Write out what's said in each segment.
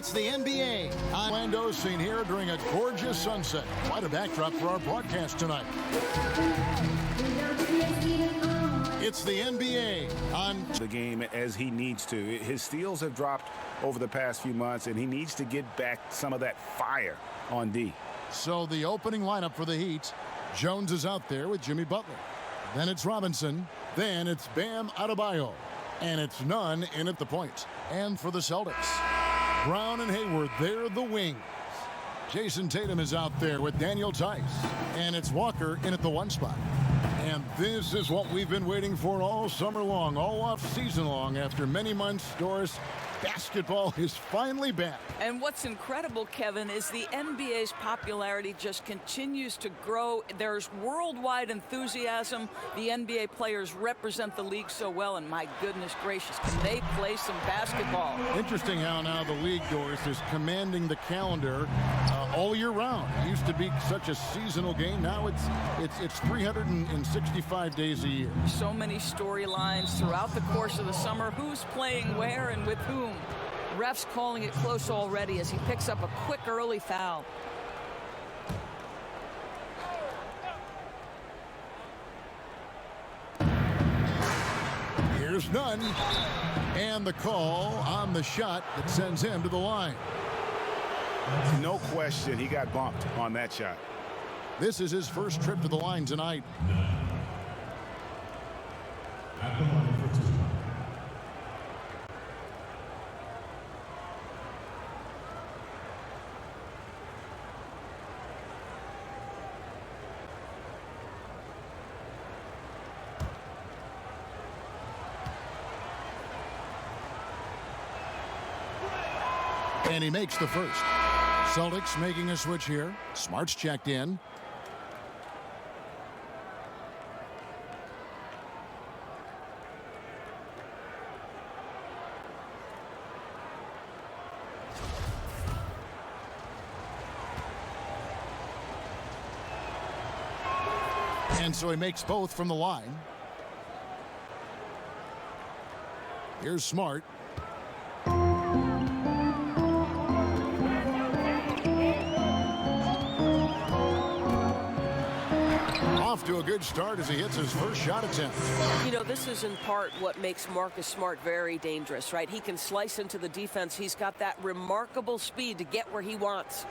It's the NBA. Orlando seen here during a gorgeous sunset. Quite a backdrop for our broadcast tonight. It's the NBA on the game as he needs to. His steals have dropped over the past few months, and he needs to get back some of that fire on D. So the opening lineup for the Heat. Jones is out there with Jimmy Butler. Then it's Robinson. Then it's Bam Adebayo. And it's Nunn in at the point. And for the Celtics, Brown and Hayward, they're the wings. Jason Tatum is out there with Daniel Tice. And it's Walker in at the 1 spot. And this is what we've been waiting for all summer long, all off-season long. After many months, Doris, basketball is finally back. And what's incredible, Kevin, is the NBA's popularity just continues to grow. There's worldwide enthusiasm. The NBA players represent the league so well, and my goodness gracious, can they play some basketball? Interesting how now the league, Doris, is commanding the calendar all year round. It used to be such a seasonal game. Now it's 365 days a year. So many storylines throughout the course of the summer. Who's playing where and with whom? Refs calling it close already as he picks up a quick early foul. Here's Nunn. And the call on the shot that sends him to the line. No question he got bumped on that shot. This is his first trip to the line tonight. At the line for 2. And he makes the first. Celtics making a switch here. Smart's checked in. And so he makes both from the line. Here's Smart. Off to a good start as he hits his first shot attempt. You know, this is in part what makes Marcus Smart very dangerous, right? He can slice into the defense. He's got that remarkable speed to get where he wants.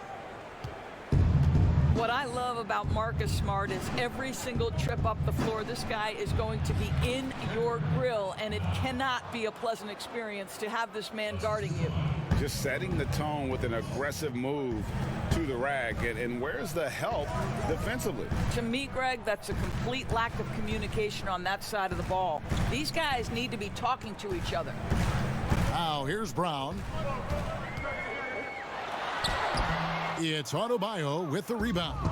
What I love about Marcus Smart is every single trip up the floor, this guy is going to be in your grill, and it cannot be a pleasant experience to have this man guarding you. Just setting the tone with an aggressive move to the rack. And where's the help defensively? To me, Greg, that's a complete lack of communication on that side of the ball. These guys need to be talking to each other. Now here's Brown. It's Adebayo with the rebound.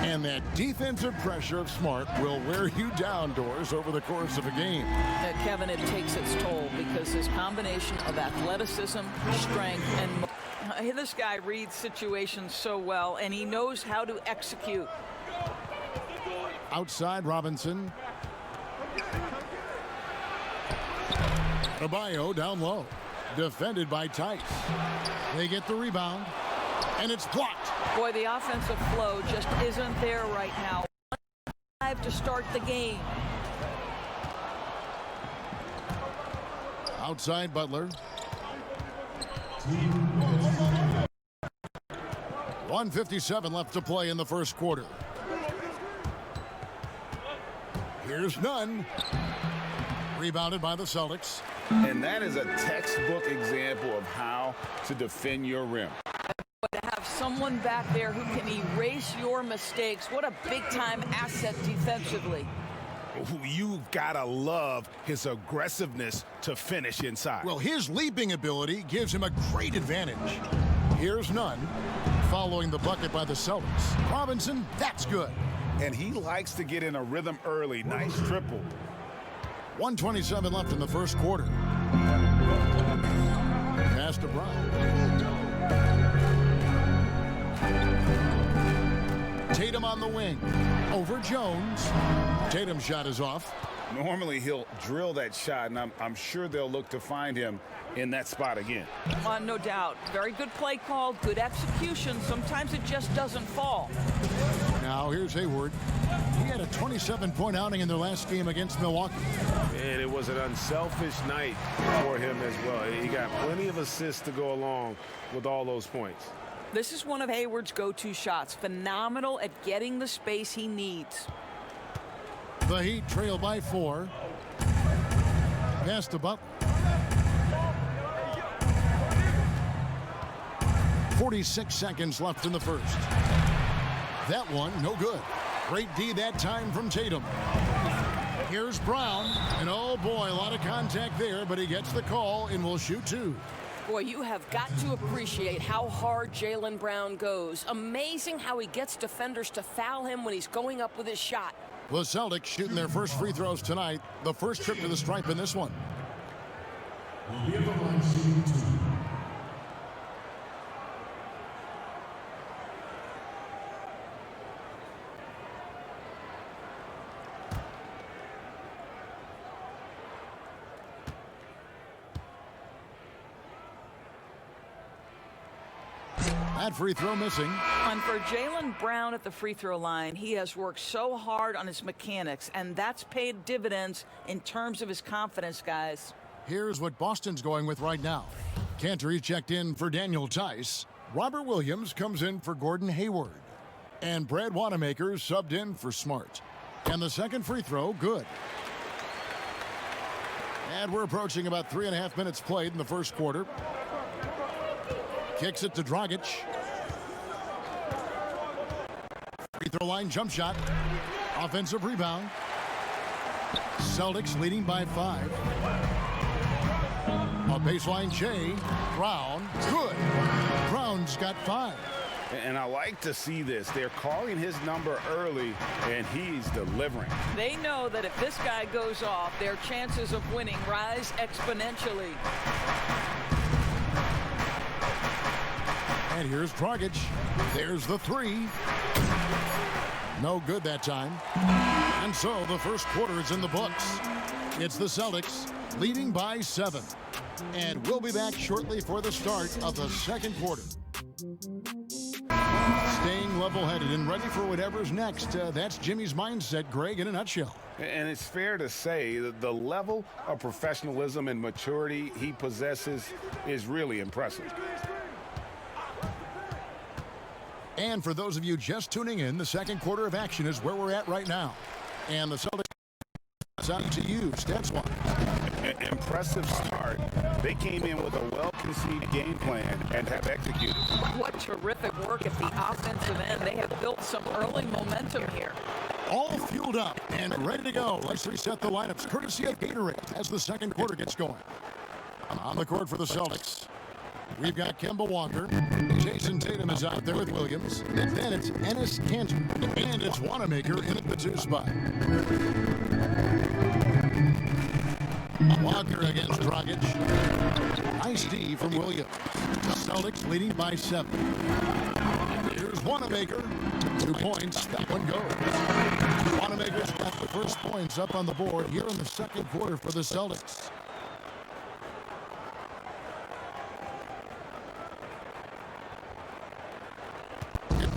And that defensive pressure of Smart will wear you down, Doors, over the course of a game. Kevin, it takes its toll because this combination of athleticism, strength, and this guy reads situations so well, and he knows how to execute. Outside Robinson. Adebayo down low. Defended by Tice. They get the rebound. And it's blocked. Boy, the offensive flow just isn't there right now. 5 to start the game. Outside Butler. 1:57 left to play in the first quarter. Here's Nunn. Rebounded by the Celtics. And that is a textbook example of how to defend your rim. But to have someone back there who can erase your mistakes, what a big-time asset defensively. You've got to love his aggressiveness to finish inside. Well, his leaping ability gives him a great advantage. Here's Nunn following the bucket by the Celtics. Robinson, that's good. And he likes to get in a rhythm early. Nice triple. 1:27 left in the first quarter. Pass to Brown. Tatum on the wing. Over Jones. Tatum's shot is off. Normally he'll drill that shot, and I'm sure they'll look to find him in that spot again. No doubt. Very good play call, good execution. Sometimes it just doesn't fall. Now here's Hayward. He had a 27-point outing in their last game against Milwaukee. And it was an unselfish night for him as well. He got plenty of assists to go along with all those points. This is one of Hayward's go-to shots. Phenomenal at getting the space he needs. The Heat trail by 4. Pass to Butler. 46 seconds left in the first. That one, no good. Great D that time from Tatum. Here's Brown, and oh boy, a lot of contact there, but he gets the call and will shoot 2. Boy, you have got to appreciate how hard Jaylen Brown goes. Amazing how he gets defenders to foul him when he's going up with his shot. The Celtics shooting their first free throws tonight. The first trip to the stripe in this one. Will be at the line shooting 2. That free throw missing. And for Jaylen Brown at the free throw line, he has worked so hard on his mechanics, and that's paid dividends in terms of his confidence, guys. Here's what Boston's going with right now. Cantor checked in for Daniel Tice. Robert Williams comes in for Gordon Hayward. And Brad Wanamaker subbed in for Smart. And the second free throw, good. And we're approaching about 3.5 minutes played in the first quarter. Kicks it to Dragic. Free throw line jump shot. Offensive rebound. Celtics leading by 5. A baseline J. Brown. Good. Brown's got 5. And I like to see this. They're calling his number early, and he's delivering. They know that if this guy goes off, their chances of winning rise exponentially. And here's Dragic. There's the 3. No good that time. And so the first quarter is in the books. It's the Celtics leading by 7. And we'll be back shortly for the start of the second quarter. Staying level-headed and ready for whatever's next. That's Jimmy's mindset, Greg, in a nutshell. And it's fair to say that the level of professionalism and maturity he possesses is really impressive. And for those of you just tuning in, the second quarter of action is where we're at right now. And the Celtics out to you, stats-wise. Impressive start. They came in with a well-conceived game plan and have executed. What terrific work at the offensive end. They have built some early momentum here. All fueled up and ready to go. Let's reset the lineups courtesy of Gatorade as the second quarter gets going. On the court for the Celtics, we've got Kemba Walker. Jason Tatum is out there with Williams. And then it's Enes Kanter. And it's Wanamaker in at the 2 spot. Walker against Dragic. Nice D from Williams. Celtics leading by 7. Here's Wanamaker. 2 points. That one goes. Wanamaker's got the first points up on the board here in the second quarter for the Celtics.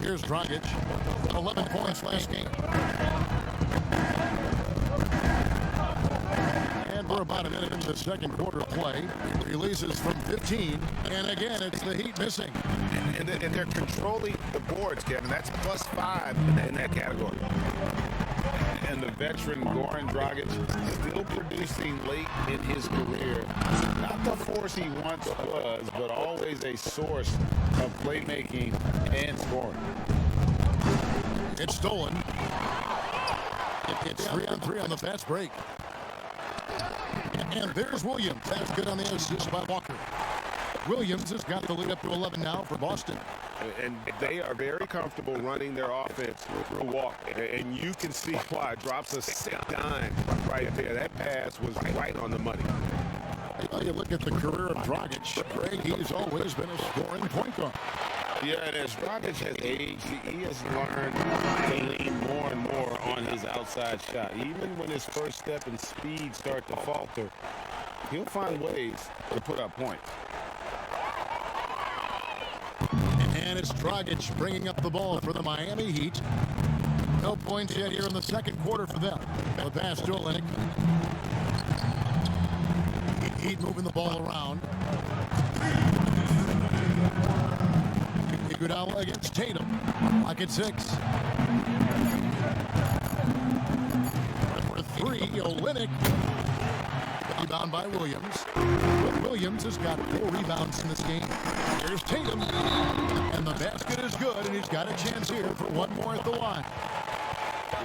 Here's Dragic. 11 points last game. And we're about a minute into the second quarter play. Releases from 15. And again, it's the Heat missing. And they're controlling the boards, Kevin. That's +5 in that category. And the veteran Goran Dragic still producing late in his career. Not the force he once was, but always a source of playmaking and scoring. It's stolen. It's 3-on-3 on the fast break. And there's Williams. That's good on the assist by Walker. Williams has got the lead up to 11 now for Boston. And they are very comfortable running their offense through Walker. And you can see why. Drops a sick dime right there. That pass was right on the money. You look at the career of Dragic. Greg, he's always been a scoring point guard. Yeah, and as Dragic has aged, he has learned to lean more and more on his outside shot. Even when his first step and speed start to falter, he'll find ways to put up points. And it's Dragic bringing up the ball for the Miami Heat. No points yet here in the second quarter for them. The pass to Olynyk. Heat moving the ball around. Iguodala against Tatum. Lock at 6. Number 3, Olynyk. Rebound by Williams. But Williams has got 4 rebounds in this game. Here's Tatum. And the basket is good, and he's got a chance here for one more at the line.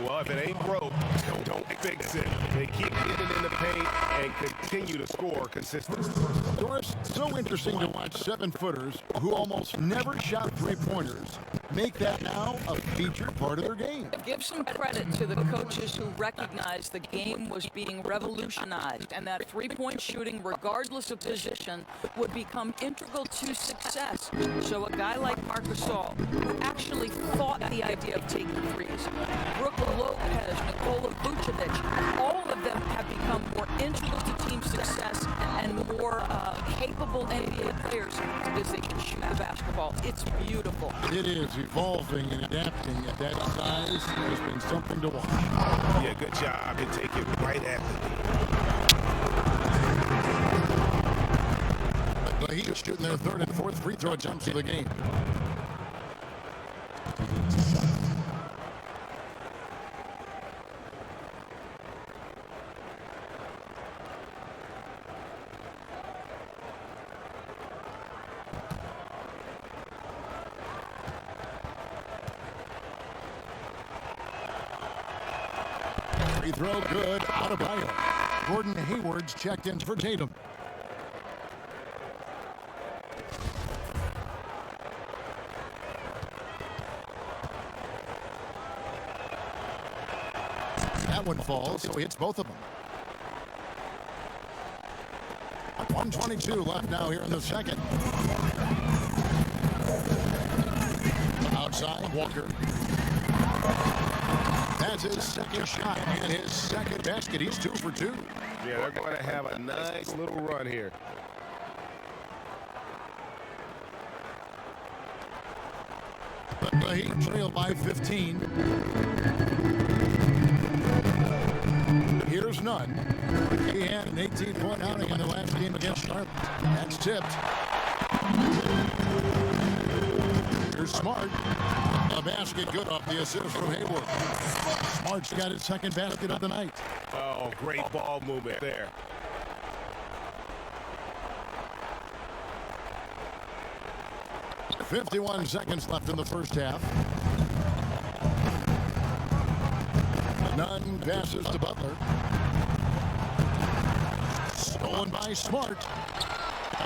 Well, if it ain't broke, don't fix it. They keep getting in the paint and continue to score consistently. Doris, so interesting to watch 7-footers who almost never shot 3-pointers make that now a featured part of their game. Give some credit to the coaches who recognized the game was being revolutionized and that 3-point shooting, regardless of position, would become integral to success. So a guy like Marc Gasol, who actually fought the idea of taking threes, Brook Lopez, Nikola Vucevic, all of them have become more integral to team success and more capable NBA players because they can shoot the basketball. It's beautiful. It is evolving and adapting at that size has been something to watch. Yeah, good job. And take it right at the Heat shooting their 3rd and 4th free throw attempts of the game. Free throw good, out of bounds. Gordon Hayward's checked in for Tatum. That one falls, so he hits both of them. 1:22 left now here in the second. Outside, Walker. That's his second shot and his second basket. He's 2 for 2. Yeah, they're going to have a nice little run here. The Heat trail by 15. Here's Nunn. He had an 18-point outing in the last game against Charlotte. That's tipped. Here's Smart. A basket good off the assist from Hayward. Smart's got his second basket of the night. Oh, great ball movement there. .51 seconds left in the first half. Nunn passes to Butler. Stolen by Smart.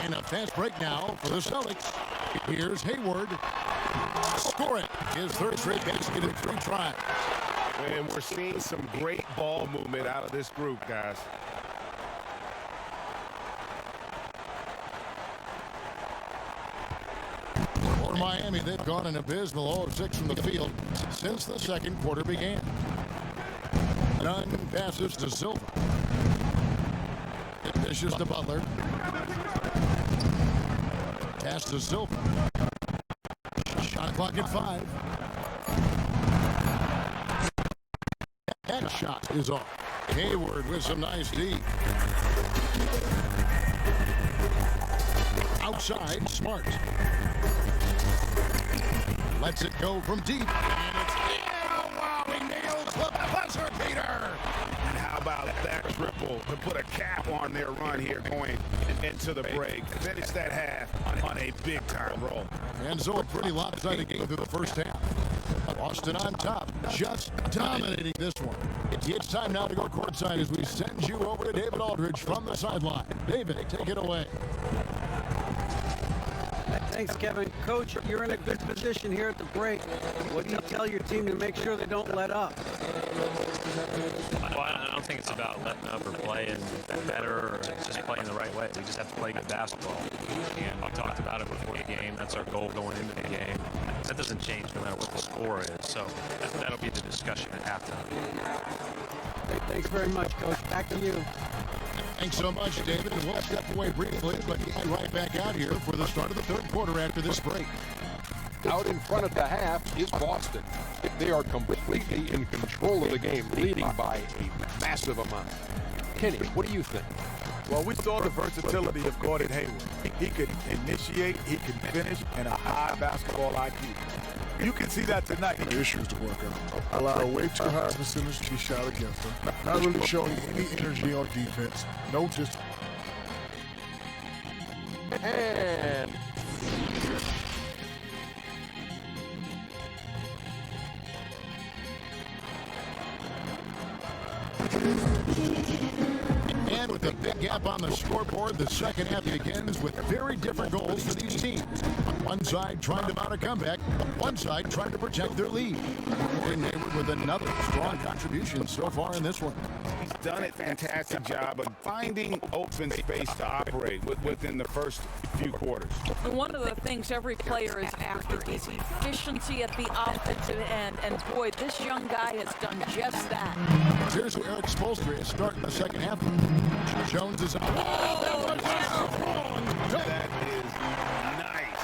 And a fast break now for the Celtics. Here's Hayward. Score it. His 3rd straight basket in 3 tries. And we're seeing some great ball movement out of this group, guys. For Miami, they've gone an abysmal 0 of 6 from the field since the second quarter began. Nunn passes to Silva. It dishes to Butler. Pass to Silva. Shot clock at 5. That shot is off. Hayward with some nice D. Outside, Smart. Lets it go from deep. And it's wow, he nails the buzzer beater. And how about that triple to put a cap on their run here going into the break? Finish that half on a big-time roll. And so a pretty lopsided game through the first half. Boston on top, just dominating this one. It's time now to go courtside as we send you over to David Aldridge from the sideline. David, take it away. Thanks, Kevin. Coach, you're in a good position here at the break. What do you tell your team to make sure they don't let up? Well, I don't think it's about letting up or playing better or just playing the right way. We just have to play good basketball. And we talked about it before the game. That's our goal going into the game. That doesn't change no matter what the score is. So that'll be the discussion at halftime. Thanks very much, Coach. Back to you. Thanks so much, David. And we'll step away briefly, but get right back out here for the start of the third quarter after this break. Out in front at the half is Boston. They are completely in control of the game, leading by a massive amount. Kenny, what do you think? Well, we saw the versatility of Gordon Hayward. He could initiate, he could finish, and a high basketball IQ. You can see that tonight. Issues to work out. Allow way too high percentage to be shot against him. Not really showing any energy on defense. No distance. And And with a big gap on the scoreboard, the second half begins with very different goals for these teams. On one side, trying to mount a comeback. One side, trying to protect their lead. Gordon Hayward with another strong contribution so far in this one. He's done a fantastic job of finding open space to operate within the first few quarters. And one of the things every player is after is efficiency at the offensive end. And boy, this young guy has done just that. Here's where Eric Spoelstra is starting the second half. Jones is out. That is nice.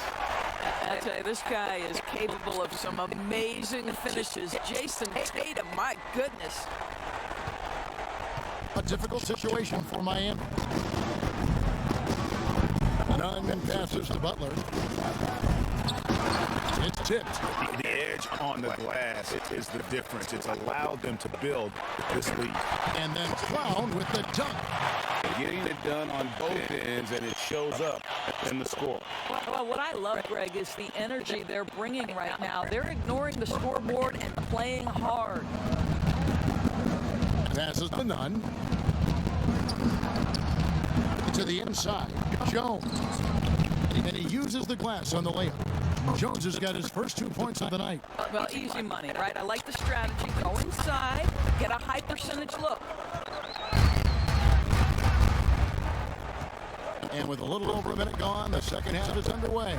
I tell you, this guy is capable of some amazing finishes. Jason Tatum, my goodness. A difficult situation for Miami. Nunn passes to Butler. It's tipped. The edge on the glass is the difference. It's allowed them to build this lead. And then Brown with the dunk. Getting it done on both ends, and it shows up in the score. Well, what I love, Greg, is the energy they're bringing right now. They're ignoring the scoreboard and playing hard. Passes to Nunn. To the inside. Jones. And he uses the glass on the layup. Jones has got his first 2 points of the night. Well, easy money, right? I like the strategy. Go inside, get a high percentage look. And with a little over a minute gone, the second half is underway.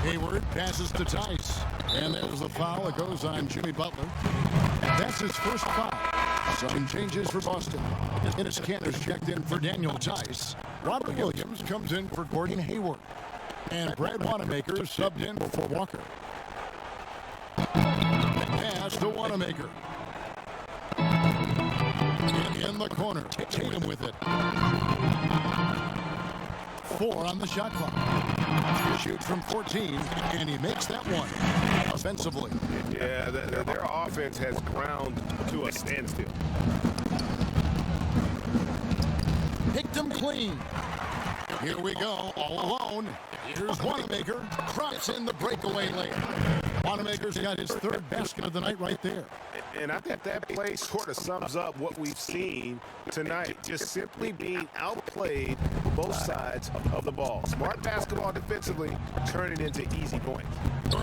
Hayward passes to Tice. And there's the foul that goes on Jimmy Butler. That's his first foul. Some changes for Boston. Dennis Cantor's checked in for Daniel Tice. Robert Williams comes in for Gordon Hayward. And Brad Wanamaker subbed in for Walker. Pass to Wanamaker. In the corner. Tatum with it. 4 on the shot clock. Shoots from 14, and he makes that one offensively. Yeah, their offense has ground to a standstill. Picked him clean. Here we go, all alone. Here's Wanamaker. Drops in the breakaway layup. Wanamaker's got his third basket of the night right there. And I think that play sort of sums up what we've seen tonight. Just simply being outplayed both sides of the ball. Smart basketball defensively, turning into easy points.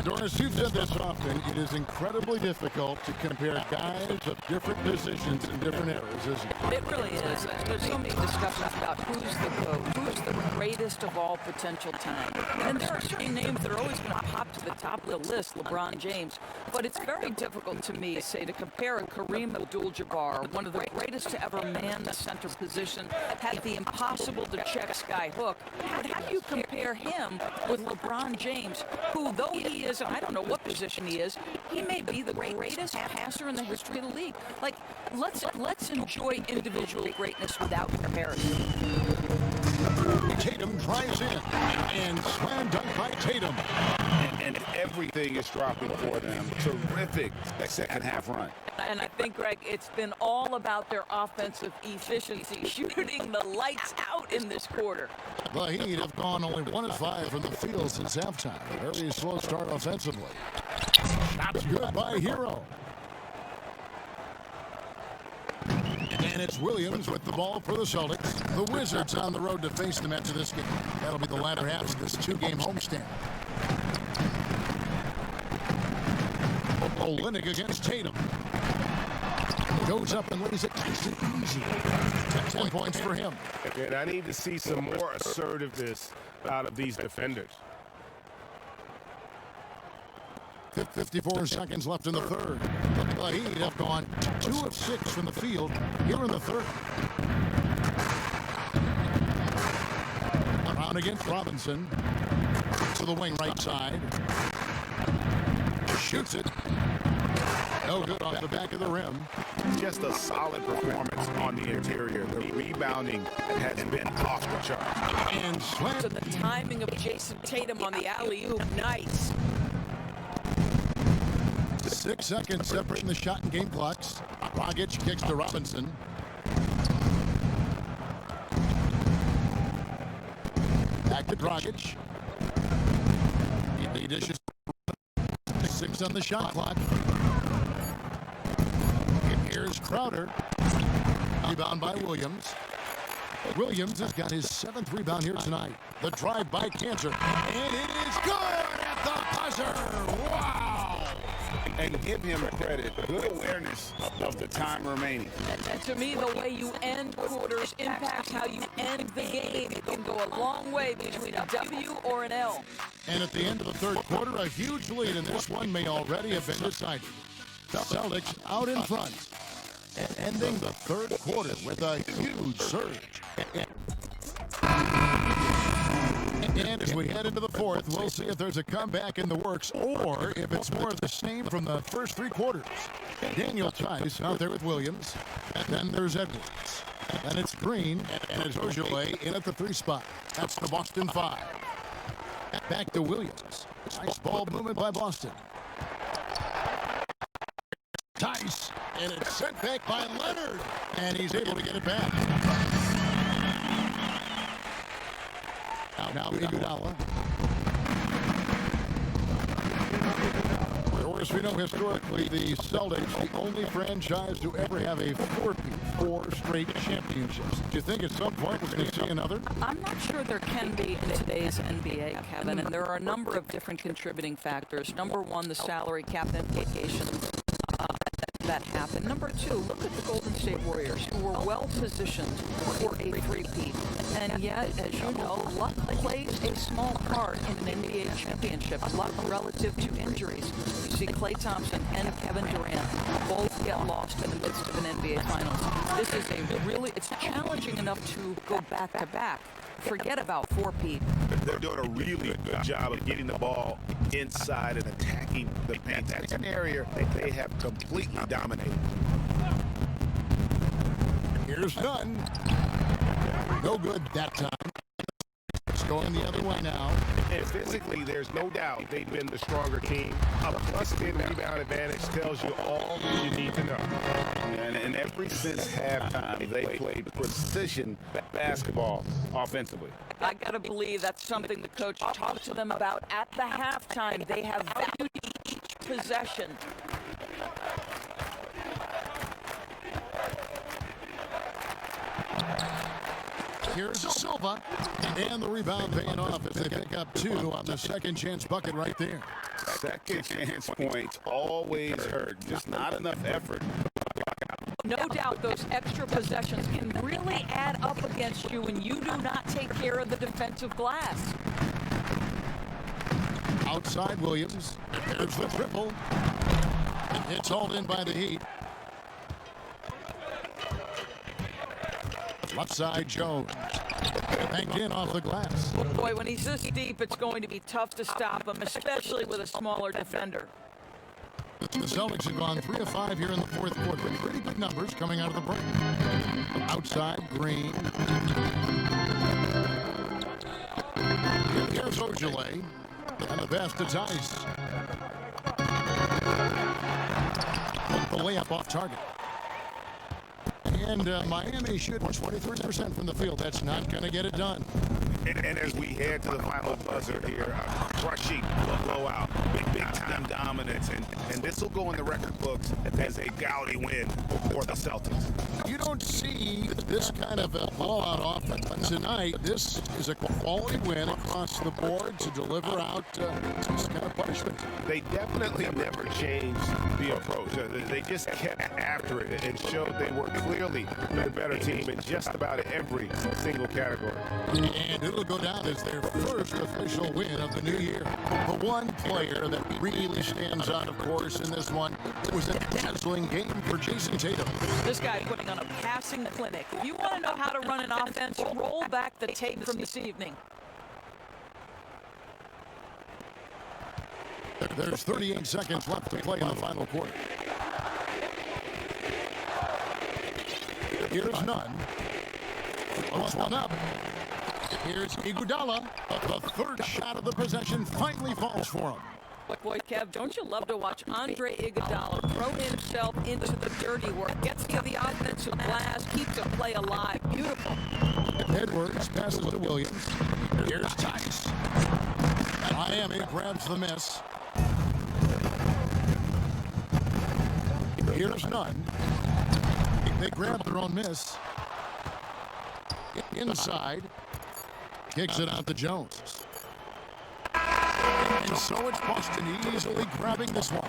Doris, you've said this often. It is incredibly difficult to compare guys of different positions in different eras, isn't it? It really is. There's so many discussions about who's the GOAT, who's the greatest of all potential time. And there are certain names that are always going to pop to the top of the list, LeBron James. But it's very difficult to me, say, to compare a Kareem Abdul-Jabbar, one of the greatest to ever man the center position, had the impossible to check sky hook. How do you compare him with LeBron James, who, though he is, I don't know what position he is, he may be the greatest passer in the history of the league. Like, let's enjoy individual greatness without comparison. Tatum drives in, and slam dunk by Tatum. And everything is dropping for them. Terrific second half run. And I think, Greg, it's been all about their offensive efficiency, shooting the lights out in this quarter. The Heat have gone only 1 of 5 from the field since halftime. A very slow start offensively. Shots good by Hero. And it's Williams with the ball for the Celtics. The Wizards on the road to face them after this game. That'll be the latter half of this 2-game homestand. Olynyk against Tatum. Goes up and lays it nice and easy. 10 points for him. And I need to see some more assertiveness out of these defenders. 54 seconds left in the third. The Heat have gone 2 of 6 from the field here in the third. Around against Robinson. To the wing right side. Shoots it. No good off the back of the rim. Just a solid performance on the interior. The rebounding has been off the charts. And slam. So the timing of Jason Tatum on the alley-oop, nice. 6 seconds separating the shot and game clocks. Dragic kicks to Robinson. Back to Dragic. He dishes 6 on the shot clock. Here's Crowder. Rebound by Williams. Williams has got his 7th rebound here tonight. The drive by Cantor. And it is good at the buzzer. Wow! And give him credit. Good awareness of the time remaining. And to me, the way you end quarters impacts how you end the game. It can go a long way between a W or an L. And at the end of the third quarter, a huge lead in this one may already have been decided. The Celtics out in front. And ending the third quarter with a huge surge. And as we head into the fourth, we'll see if there's a comeback in the works or if it's more of the same from the first 3 quarters. Daniel Tice out there with Williams. And then there's Edwards. And it's Green. And it's Ojale in at the 3 spot. That's the Boston 5. Back to Williams. Nice ball movement by Boston. Tice. And it's sent back by Leonard. And he's able to get it back. Now Iguodala. Of course, we know historically the Celtics, the only franchise to ever have a 4 straight championships. Do you think at some point we're going to see another? I'm not sure there can be in today's NBA, Kevin, and there are a number of different contributing factors. Number one, the salary cap implications that happened. Number 2, look at the Golden State Warriors, who were well positioned for a three-peat. And yet, as you know, luck plays a small part in an NBA championship. Luck relative to injuries. You see Klay Thompson and Kevin Durant both get lost in the midst of an NBA Finals. This is it's challenging enough to go back-to-back. Forget about 4-peat. They're doing a really good job of getting the ball inside and attacking the paint. That's an area that they have completely dominated. Here's Dunn. No good that time. It's going the other way now. And physically, there's no doubt they've been the stronger team. A +10 rebound advantage tells you all you need to know. And ever since halftime, they played precision basketball offensively. I got to believe that's something the coach talked to them about at the halftime. They have valued each possession. Here's Silva. And the rebound paying off as they pick up 2 on the second chance bucket right there. Second chance points always hurt. Just not enough effort. No doubt those extra possessions can really add up against you when you do not take care of the defensive glass. Outside Williams. There's the triple. It's hauled in by the Heat. Left side Jones. Banked in off the glass. Boy, when he's this deep, it's going to be tough to stop him, especially with a smaller defender. The Celtics have gone 3 of 5 here in the fourth quarter. Pretty good numbers coming out of the break. Outside Green. Here's Ojale. And the best to Tice. The layup off target. And Miami shooting 23% from the field. That's not going to get it done. And as we head to the final buzzer here, crushing blowout, big-time dominance, and this will go in the record books as a gaudy win for the Celtics. You don't see this kind of a blowout offense. But tonight, this is a quality win across the board to deliver out this kind of punishment. They definitely never changed the approach. They just kept after it and showed they were clearly clearly the better team in just about every single category. And it'll go down as their first official win of the new year. The one player that really stands out, of course, in this one was a dazzling game for Jason Tatum. This guy putting on a passing clinic. If you want to know how to run an offense, roll back the tape from this evening. There's 38 seconds left to play in the final quarter. Here's none. Almost one up. Here's Iguodala. The third shot of the possession finally falls for him. Boy, Kev, don't you love to watch Andre Iguodala throw himself into the dirty work, gets to the offensive glass, keeps the play alive. Beautiful. Edwards passes to Williams. Here's Tice. Miami grabs the miss. Here's none. They grab their own miss. Inside. Kicks it out to Jones. And so it's Boston easily grabbing this one.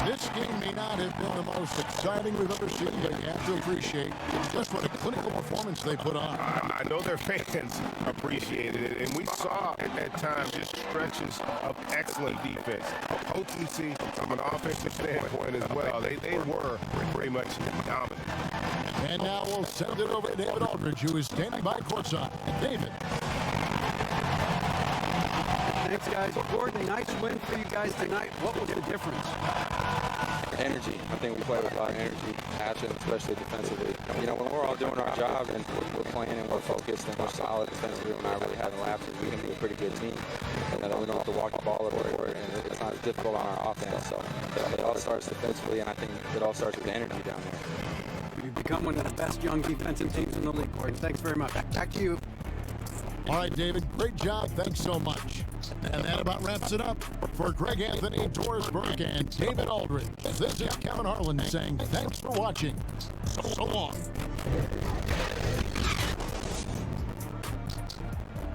This game may not have been the most exciting we've ever seen, but you have to appreciate just what a clinical performance they put on. I know their fans appreciated it, and we saw at times just stretches of excellent defense, potency from an offensive standpoint as well. They were pretty much dominant. And now we'll send it over to David Aldridge, who is standing by courtside. David. Thanks, guys. Gordon, nice win for you guys tonight. What was the difference? Energy. I think we play with a lot of energy, passion, especially defensively. You know, when we're all doing our job and we're playing and we're focused and we're solid defensively, we're not really having lapses, we can be a pretty good team. And we don't have to walk the ball everywhere, and it's not as difficult on our offense. So it all starts defensively, and I think it all starts with energy down there. You've become one of the best young defensive teams in the league, Gordon. Thanks very much. Back to you. All right, David, great job. Thanks so much. And that about wraps it up. For Greg Anthony, Doris Burke, and David Aldridge, this is Kevin Harlan saying thanks for watching. So long.